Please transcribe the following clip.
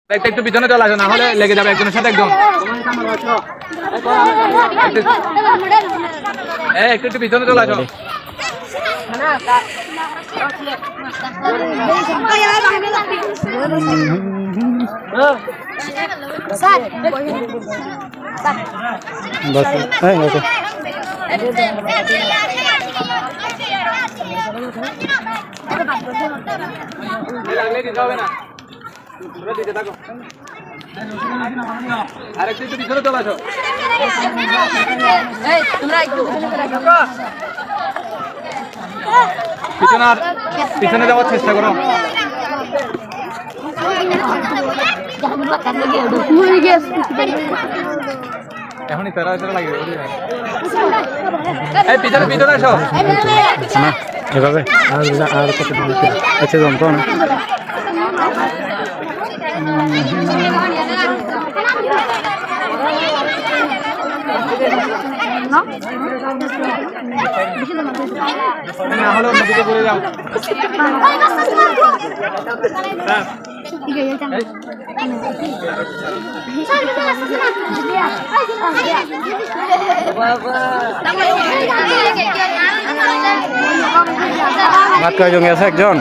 একটু পিছনে চলে আসো, না হলে লেগে যাবে একজনের সাথে একদম। একটু পিছনে চলে আসো। আর একটু পিছনে চলে আসো। পিছনে যাওয়ার চেষ্টা করো। এখনই তারা লাগে পিছনে পিছনে আসো। এভাবে আর কত আচ্ছা জমতো না না হলে নদীতে পড়ে যাও। ভাত কয়জন আছে? একজন।